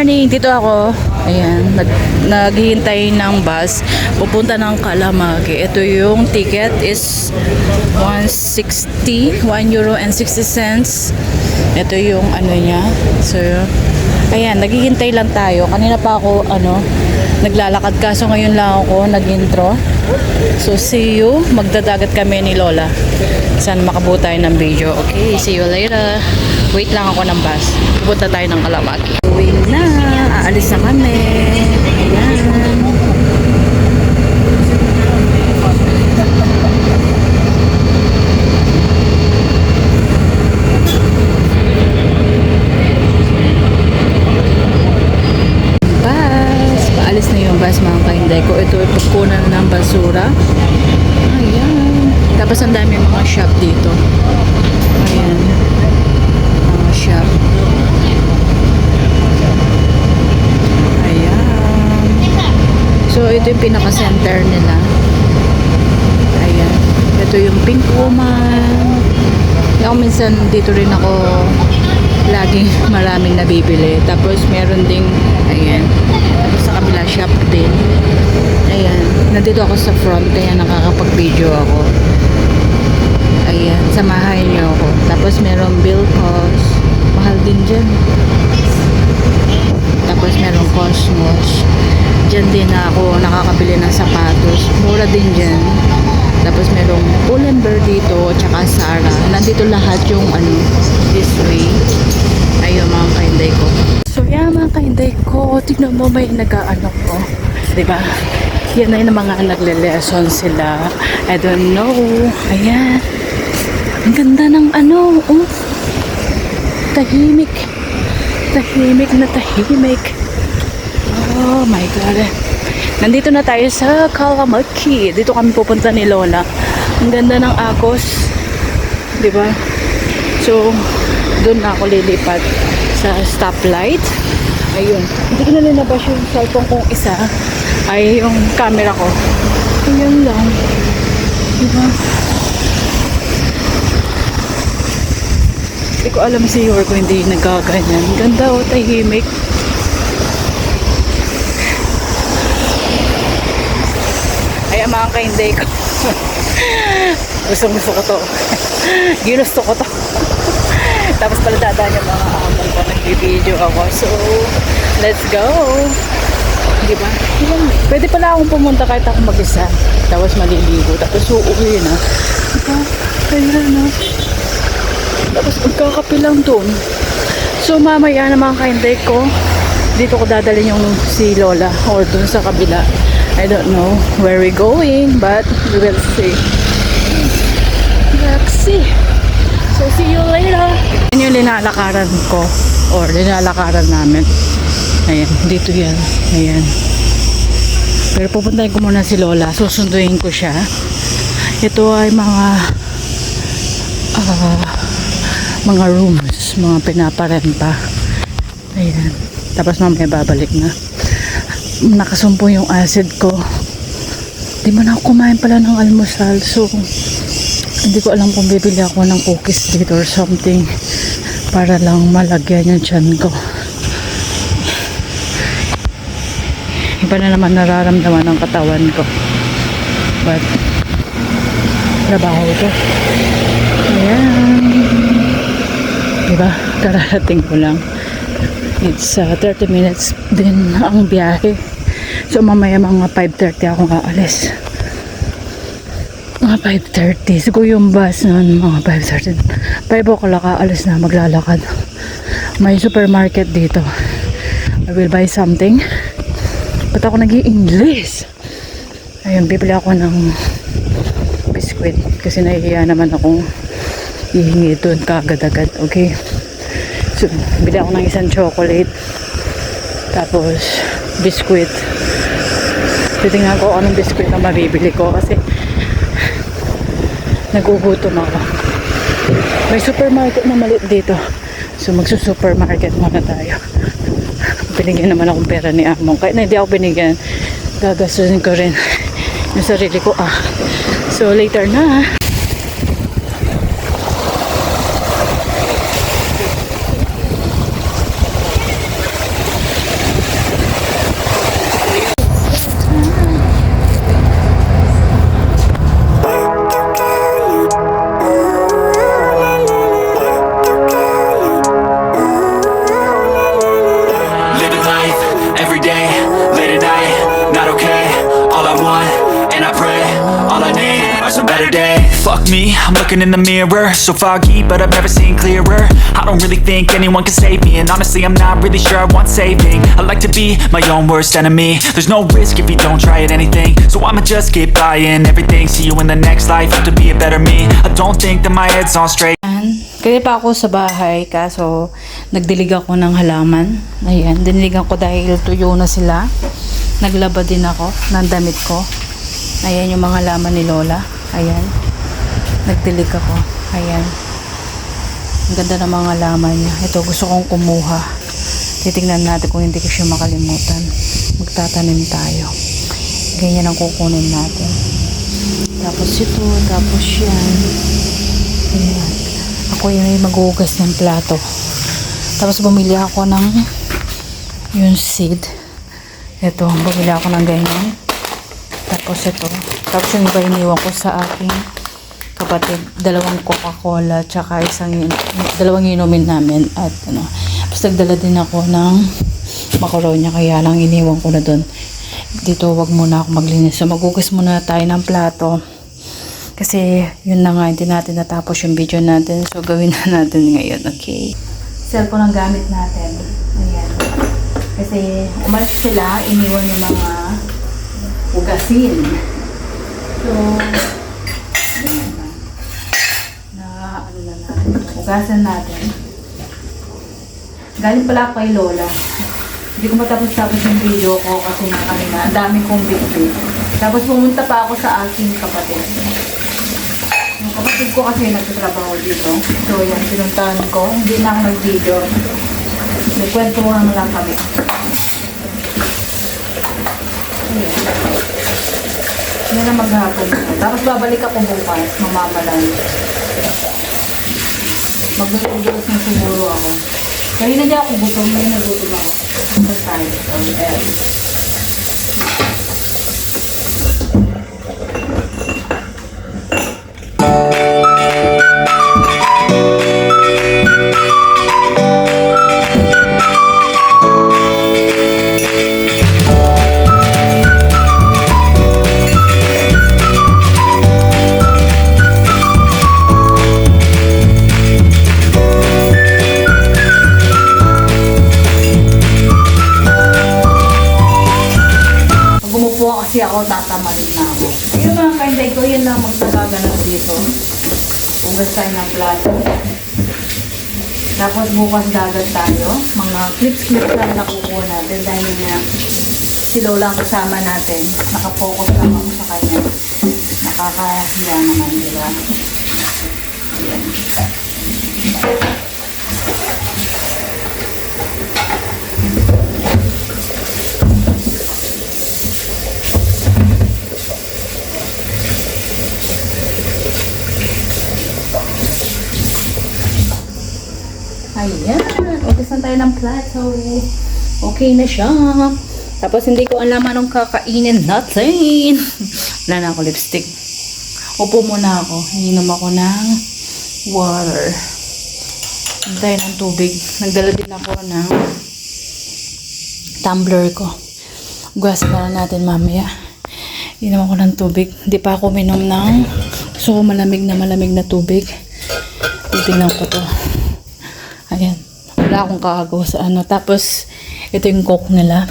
morning, dito ako. Ayan, naghihintay ng bus pupunta ng Kalamagi. Ito yung ticket is 160, 1 euro and 60 cents. Ito yung ano niya. So, ayan, naghihintay lang tayo. Kanina pa ako naglalakad, kaso ngayon lang ako nag-intro. So, see you. Magdadagat kami ni Lola. Sana makabuo tayo ng video. Okay, see you later. Wait lang ako ng bus. Pupunta tayo ng Kalamagi. Uwing na. Aalis na kami. Ayan. Bus. Paalis na yung bus mga kahinday ko. Ito ay pagkunan ng basura. Ayan. Tapos ang dami mga shop dito. Ayan. Mga shop. So, ito yung pinaka-center nila. Ayan. Ito yung Pink Woman. Ako minsan dito rin ako laging maraming nabibili. Tapos, meron ding, ayan. Tapos sa kabila shop din. Ayan. Nandito ako sa front, kaya nakakapag-video ako. Ayan. Samahan niyo ako. Tapos, meron bill cost. Mahal din dyan. Tapos, meron Cosmos. Diyan din ako nakakabili ng sapatos. Mura din dyan. Tapos merong Pull&Bear dito, tsaka Zara. Nandito lahat yung this way. Ayun mga kahinday ko. So yan mga kahinday ko, tignan mo may nag-ano ko. Diba? Yan na yung mga nagle-lesson sila. I don't know. Ayan. Ang ganda ng tahimik. Tahimik na tahimik. Oh my God. Nandito na tayo sa Kalamagi. Dito kami pupunta ni Lola. Ang ganda ng Agos. Diba? So, doon na ako lilipat sa stoplight. Ayun. Hindi ko na linabas yung cellphone kong isa. Ay, yung camera ko. Ayun lang. Diba? Hindi ko alam si York kung hindi nagaganyan. Ganda o, tahimik. Ay, mga kahinday ko. Gusto ko to. Ginusto ko to. Tapos pala dadaan yung mga amon ko. Nag-video ako. So, let's go. Diba? Pwede pala akong pumunta kahit ako mag-isa. Tapos maliligo. Tapos uuwi na. Diba? Kaya na. Tapos magkakape lang doon. So, mamaya na mga kahinday ko, dito ko dadalhin yung si Lola or doon sa kabila. I don't know where we're going, but we will see. Let's see. So, see you later. Yan yung linalakaran ko, or linalakaran namin. Ayan, dito yan. Ayan. Pero pupuntahin ko muna si Lola. Susunduin ko siya. Ito ay mga rooms, mga pinaparenta. Ayan. Tapos mamaya babalik na. Nakasumpo yung acid ko. Di man ako kumain pala ng almusal. So, hindi ko alam kung bibili ako ng cookies dito or something para lang malagyan yung tiyan ko. Iba na naman nararamdaman ng katawan ko. But, trabaho ito. Ayan. Diba? Kararating ko lang. It's 30 minutes din ang biyahe. So mamaya mga 5:30 ako aalis. Mga 5:30. Siguro yung bus noon mga 5:30. 5 o'clock aalis na, maglalakad. May supermarket dito. I will buy something. Ba't ako nag-i-English? Ayun, bibili ako ng biskwit. Kasi nahihiya naman akong hihingi doon kaagad-agad. Okay? So, bili ako ng isang chocolate. Tapos, biskwit. Titingnan ko anong biskwit na mabibili ko kasi nagugutom ako. May supermarket na maliit dito. So, magsusupermarket muna tayo. Binigyan naman akong pera ni Among. Kahit na hindi ako binigyan, gagastusin ko rin yung sarili ko. So, later na. Fuck me, I'm looking in the mirror, so foggy, but I've never seen clearer. I don't really think anyone can save me, and honestly I'm not really sure I want saving. I like to be my own worst enemy. There's no risk if you don't try at anything, so I'ma just keep buying everything. See you in the next life, have to be a better me. I don't think that my head's on straight. Kaya pa ako sa bahay, kaso nagdilig ako ng halaman. Ayan, diniligan ko dahil tuyo na sila. Naglaba din ako ng damit ko. Ayan yung mga halaman ni Lola. Ayan. Nagdilig ako. Ayan. Ang ganda ng mga halaman niya. Ito, gusto kong kumuha. Titingnan natin kung hindi ko siya makalimutan. Magtatanim tayo. Ganyan ang kukunin natin. Tapos ito, tapos yan. Ayan. Ako yung maghugas ng plato. Tapos bumili ako ng yung seed. Ito, bumili ako ng ganyan. Tapos ito. Tapos yung iba iniwan ko sa aking kapatid. 2 Coca-Cola tsaka dalawang inumin namin. At ano. Tapos nagdala din ako ng macaroni. Kaya lang iniwan ko na doon. Dito wag muna ako maglinis. So maghugas muna tayo ng plato. Kasi yun na nga, hindi natin natapos yung video natin. So gawin na natin ngayon, okay? Cellphone ang gamit natin. Ayan. Kasi umalis sila, iniwan yung mga hugasin. So, ayan na. Ano na natin. Hugasan natin. Galing pala ako kay Lola. Hindi ko matapos-tapos yung video ko kasi nga kanina, ang dami kong bitbit. Tapos pumunta pa ako sa aking kapatid. Yung kapatid ko kasi nagtatrabaho dito. So yan, pinuntahan ko. Hindi na ako nag-video. Nagkwentuhan lang kami. Ayan. Hindi na maghapon. Tapos babalik ako bukas, mamamalan. Maglulutos na siguro ako. Kaya na di ako gutom, may nagutom ako. Punta tayo. Ayan. Kasi ako tatamarin na ako. Ayun mga kainday ko, yun lang magtagaganan dito. Hugas tayo ng plato. Tapos bukas dagat tayo. Mga clips-clips lang nakukuha natin dahil nga si Lola ang kasama natin. Nakapokus lang ako sa kanya. Nakakahiya naman, diba? Ayan. Ayan, ugas na tayo ng plato. Okay na siya. Tapos hindi ko alam anong kakainin natin. Wala na ako lipstick. Upo muna ako. Iinom ako ng water. Hintay ng tubig. Nagdala din ako ng tumbler ko. Ugasan na natin mamaya. Iinom ako ng tubig. Hindi pa ako minom ng so malamig na tubig. Titignan ko to. Ayan. Wala akong kakagawa sa ano. Tapos, ito yung coke nila.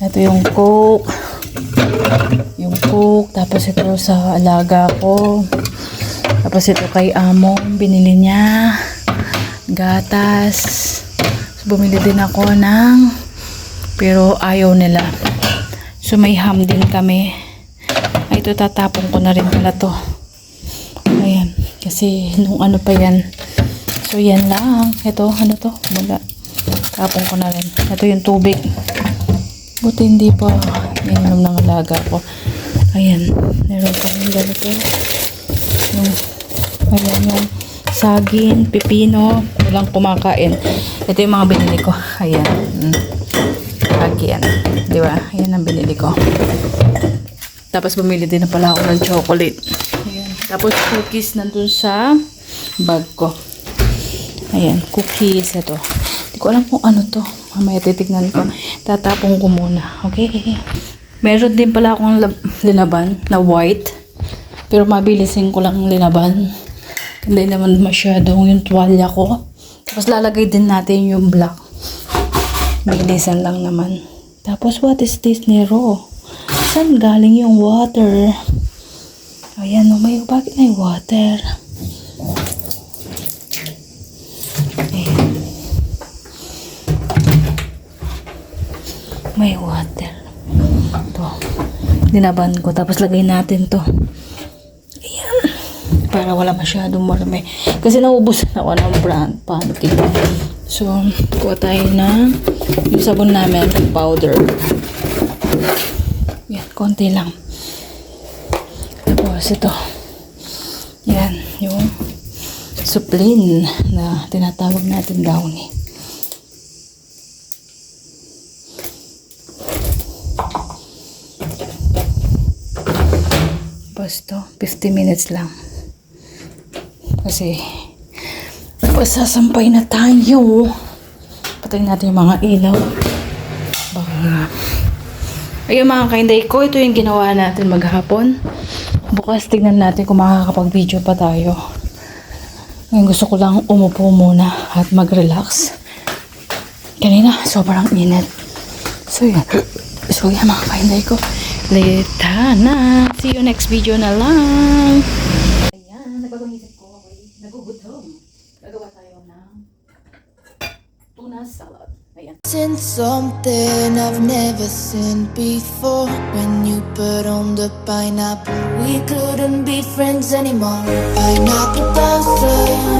Ito yung coke. Yung coke. Tapos, ito sa alaga ko. Tapos, ito kay amo. Binili niya. Gatas. So, bumili din ako ng pero ayaw nila. So, may ham din kami. Ay, ito tatapon ko na rin pala to. Ayan. Kasi, nung ano pa yan. So, yan lang. Ito, ano to? Wala. Tapon ko na rin. Ito yung tubig. Buti hindi pa ininom ng alaga ko. Ayan. Meron pa rin ganito. Ayan yung saging, pipino. Walang kumakain. Ito yung mga binili ko. Ayan. Lagi yan. Di ba? Ayan ang binili ko. Tapos bumili din na pala ako ng chocolate. Ayan. Tapos cookies nandun sa bag ko. Ayan, cookies. Ito. Hindi ko alam kung ano to. Mamaya titignan ko. Tatapong ko muna. Okay. Meron din pala akong linaban na white. Pero mabilisin ko lang linaban. Hindi naman masyadong yung tuwalya ko. Tapos lalagay din natin yung black. Bilisan lang naman. Tapos what is this, Nero? Saan galing yung water? Ayan, bakit may water? Ayan. May water. Ito. Dinaban ko. Tapos lagay natin to. Ayan. Para wala masyadong marami. Kasi naubusan ako ng pancake. So, kuha tayo ng yung sabon namin, powder. Yan, konti lang. Tapos ito. Yan, yung suplin na tinatawag natin downy. Tapos ito, 50 minutes lang. Kasi sasampay na tayo. Patayin natin yung mga ilaw. Baka. Ayun mga kainday ko, ito yung ginawa natin maghapon. Bukas tignan natin kung makakapag-video pa tayo. Ngayon gusto ko lang umupo muna at mag-relax. Kanina, sobrang init. So yan. So yan mga kainday ko. Leta na. See you next video na lang. Ayan, nagbagong isip ko. Nagugutom. Gagawa tayo ng tuna salad. Ayan. Seen something I've never seen before. When you put on the pineapple, we couldn't be friends anymore. Pineapple blossom.